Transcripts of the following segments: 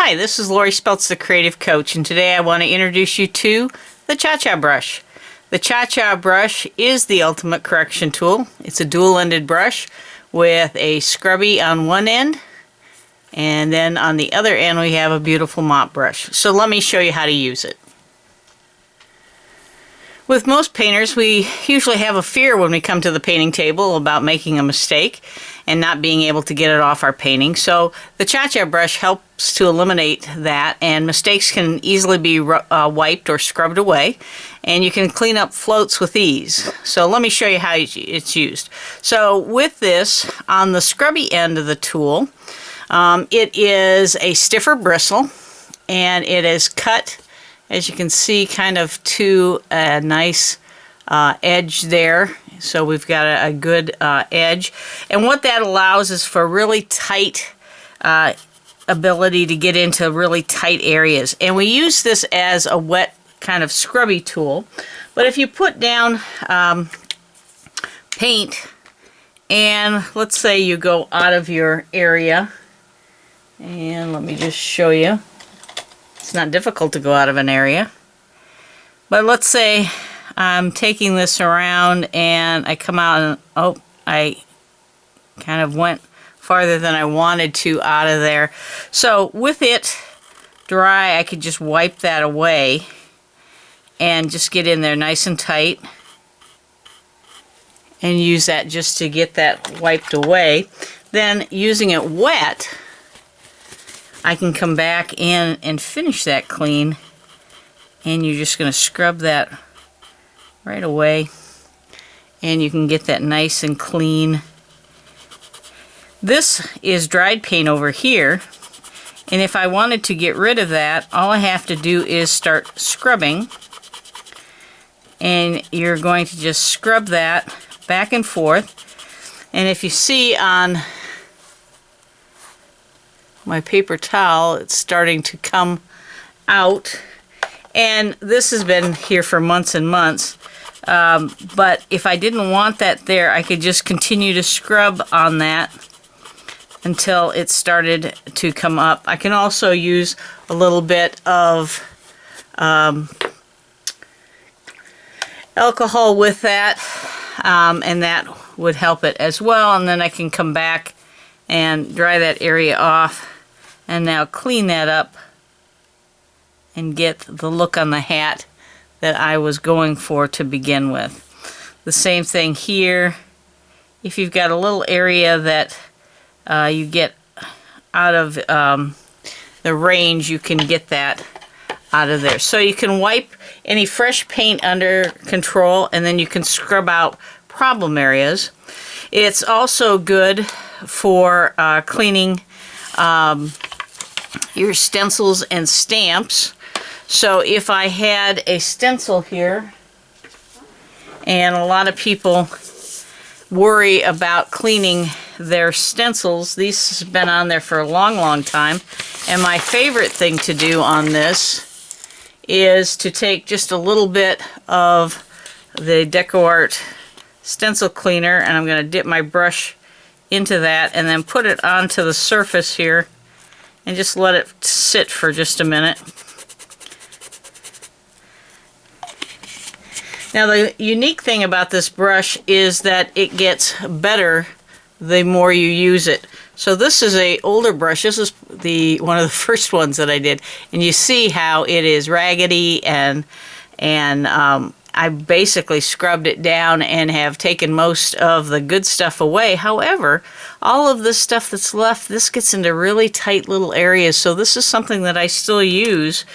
Hi, this is Lori Speltz, the Creative Coach, and today I want to introduce you to the Cha-Cha brush. The Cha-Cha brush is the ultimate correction tool. It's a dual-ended brush with a scrubby on one end, and then on the other end we have a beautiful mop brush. So let me show you how to use it. With most painters, we usually have a fear when we come to the painting table about making a mistake and not being able to get it off our painting. So the Cha-Cha brush helps to eliminate that, and mistakes can easily be wiped or scrubbed away, and you can clean up floats with ease. So let me show you how it's used. So with this, on the scrubby end of the tool, it is a stiffer bristle, and it is cut, as you can see, kind of to a nice edge there. So we've got a good edge. And what that allows is for really tight ability to get into really tight areas. And we use this as a wet kind of scrubby tool. But if you put down paint, and let's say you go out of your area, and let me just show you. It's not difficult to go out of an area. But let's say I'm taking this around and I come out and, oh, I kind of went farther than I wanted to out of there. So with it dry, I could just wipe that away and just get in there nice and tight and use that just to get that wiped away. Then using it wet, I can come back in and finish that clean, and you're just going to scrub that right away, and you can get that nice and clean. This is dried paint over here, and if I wanted to get rid of that, all I have to do is start scrubbing, and you're going to just scrub that back and forth. And if you see on my paper towel, it's starting to come out, and this has been here for months and months, but if I didn't want that there, I could just continue to scrub on that until it started to come up. I can also use a little bit of alcohol with that, and that would help it as well, and then I can come back and dry that area off, and now clean that up and get the look on the hat that I was going for to begin with. The same thing here. If you've got a little area that you get out of the range, you can get that out of there. So you can wipe any fresh paint under control, and then you can scrub out problem areas. It's also good for cleaning your stencils and stamps. So if I had a stencil here, and a lot of people worry about cleaning their stencils, these have been on there for a long time, and my favorite thing to do on this is to take just a little bit of the DecoArt stencil cleaner, and I'm going to dip my brush into that and then put it onto the surface here and just let it sit for just a minute. Now the unique thing about this brush is that it gets better the more you use it. So this is an older brush. This is one of the first ones that I did, and you see how it is raggedy, and I basically scrubbed it down and have taken most of the good stuff away. However, all of this stuff that's left, this gets into really tight little areas, so this is something that I still use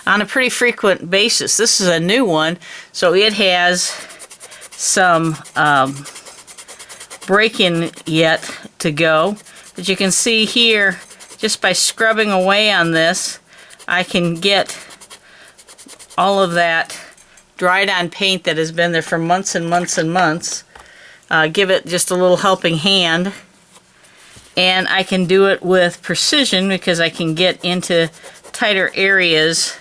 on a pretty frequent basis. This is a new one, so it has some break-in yet to go. But you can see here, just by scrubbing away on this, I can get all of that dried on paint that has been there for months and months and months. Give it just a little helping hand, and I can do it with precision because I can get into tighter areas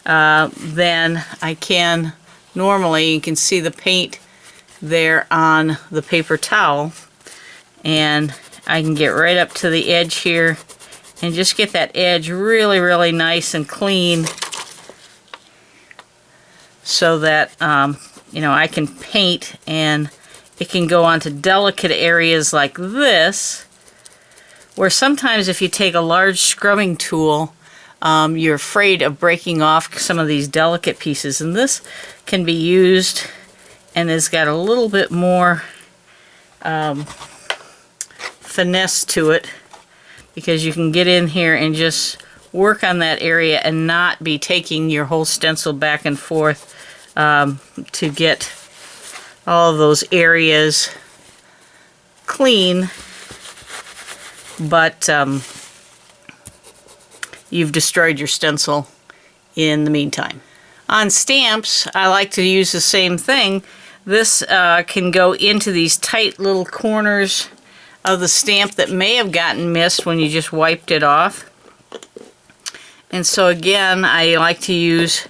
than I can normally. You can see the paint there on the paper towel, and I can get right up to the edge here and just get that edge really, really nice and clean so that, you know, I can paint and it can go onto delicate areas like this, where sometimes if you take a large scrubbing tool, you're afraid of breaking off some of these delicate pieces, and this can be used and has got a little bit more finesse to it, because you can get in here and just work on that area and not be taking your whole stencil back and forth to get all of those areas clean, but you've destroyed your stencil in the meantime. On stamps, I like to use the same thing. This can go into these tight little corners of the stamp that may have gotten missed when you just wiped it off. And so again, I like to use,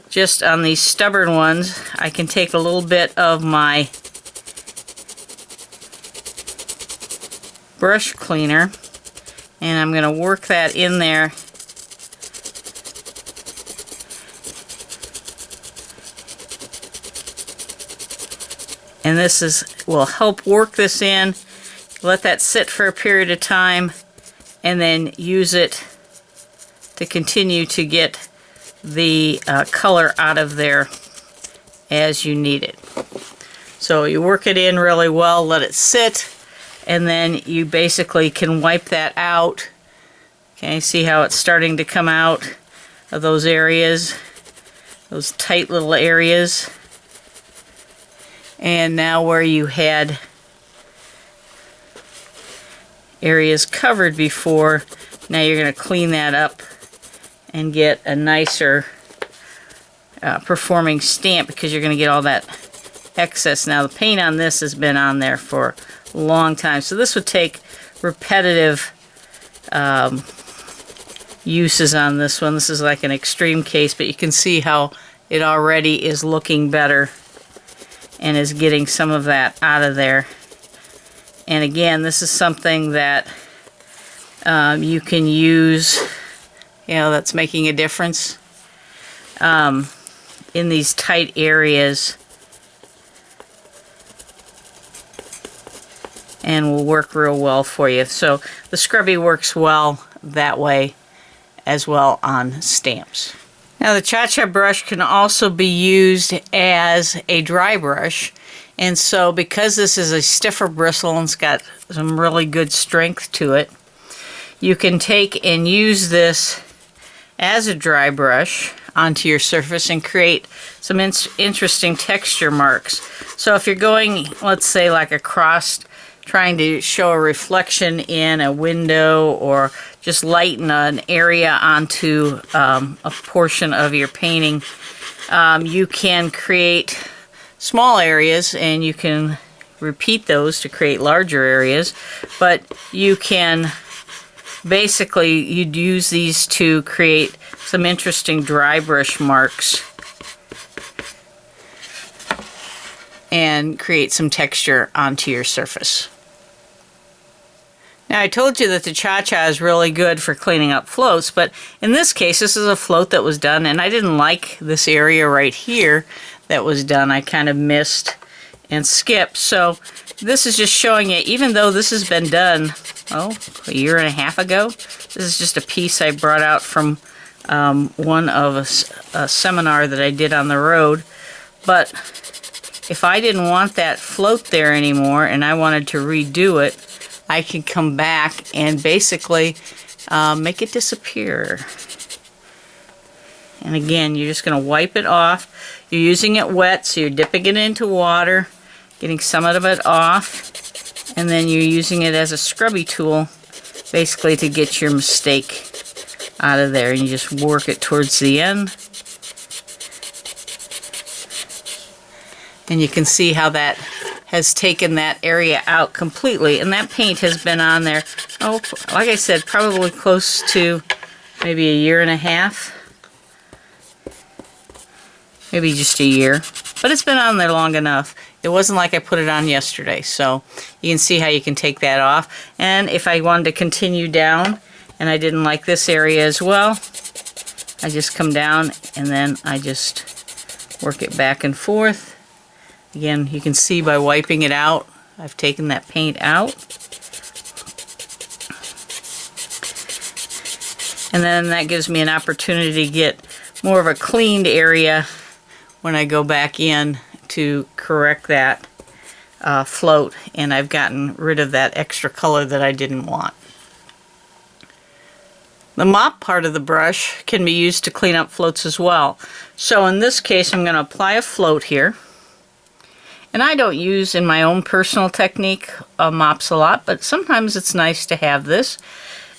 just on these stubborn ones, I can take a little bit of my brush cleaner and I'm going to work that in there. And this will help work this in. Let that sit for a period of time and then use it to continue to get the color out of there as you need it. So you work it in really well, let it sit, and then you basically can wipe that out. Okay, see how it's starting to come out of those areas, those tight little areas. And now where you had areas covered before, now you're going to clean that up and get a nicer performing stamp, because you're going to get all that excess. Now the paint on this has been on there for a long time, so this would take repetitive uses on this one. This is like an extreme case, but you can see how it already is looking better and is getting some of that out of there. And again, this is something that you can use, you know, that's making a difference in these tight areas, and will work real well for you. So the scrubby works well that way as well on stamps. Now the Cha-Cha brush can also be used as a dry brush, and so because this is a stiffer bristle and it's got some really good strength to it, you can take and use this as a dry brush onto your surface and create some interesting texture marks. So if you're going, let's say, like across, trying to show a reflection in a window, or just lighten an area onto a portion of your painting, you can create small areas and you can repeat those to create larger areas, but you can basically, you'd use these to create some interesting dry brush marks and create some texture onto your surface. Now I told you that the Cha-Cha is really good for cleaning up floats, but in this case this is a float that was done, and I didn't like this area right here that was done. I kind of missed and skipped. So this is just showing you, even though this has been done, oh, a year and a half ago, this is just a piece I brought out from one of a seminar that I did on the road. But if I didn't want that float there anymore and I wanted to redo it, I could come back and basically make it disappear. And again, you're just going to wipe it off. You're using it wet, so you're dipping it into water, getting some of it off, and then you're using it as a scrubby tool basically to get your mistake out of there, and you just work it towards the end. And you can see how that has taken that area out completely, and that paint has been on there, oh, like I said, probably close to maybe a year and a half, maybe just a year, but it's been on there long enough. It wasn't like I put it on yesterday, so you can see how you can take that off. And if I wanted to continue down and I didn't like this area as well, I just come down and then I just work it back and forth. Again, you can see by wiping it out, I've taken that paint out. And then that gives me an opportunity to get more of a cleaned area when I go back in to correct that float, and I've gotten rid of that extra color that I didn't want. The mop part of the brush can be used to clean up floats as well. So in this case, I'm going to apply a float here. And I don't use, in my own personal technique, mops a lot, but sometimes it's nice to have this.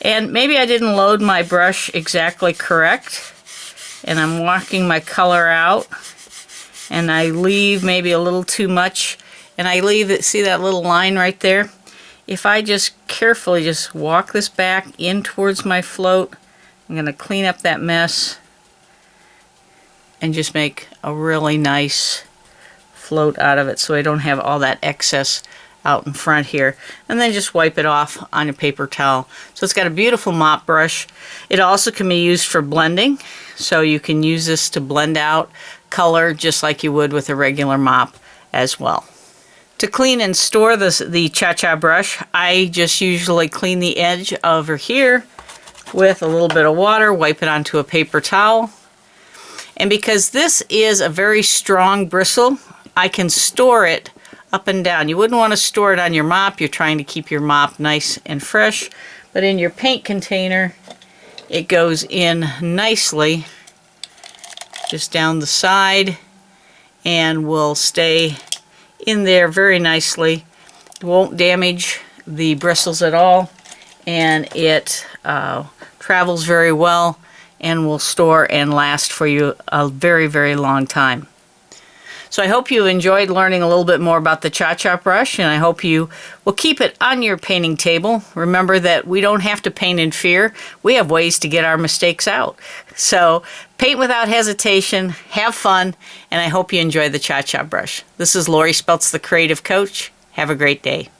And maybe I didn't load my brush exactly correct, and I'm walking my color out, and I leave maybe a little too much, and I leave it, see that little line right there? If I just carefully just walk this back in towards my float, I'm going to clean up that mess and just make a really nice float out of it so I don't have all that excess out in front here, and then just wipe it off on a paper towel. So it's got a beautiful mop brush. It also can be used for blending, so you can use this to blend out color just like you would with a regular mop as well. To clean and store the Cha-Cha brush, I just usually clean the edge over here with a little bit of water, wipe it onto a paper towel. And because this is a very strong bristle, I can store it up and down. You wouldn't want to store it on your mop. You're trying to keep your mop nice and fresh. But in your paint container, it goes in nicely just down the side and will stay in there very nicely. It won't damage the bristles at all, and it travels very well and will store and last for you a very, very long time. So I hope you enjoyed learning a little bit more about the Cha-Cha brush, and I hope you will keep it on your painting table. Remember that we don't have to paint in fear. We have ways to get our mistakes out. So paint without hesitation, have fun, and I hope you enjoy the Cha-Cha brush. This is Lori Speltz, the Creative Coach. Have a great day.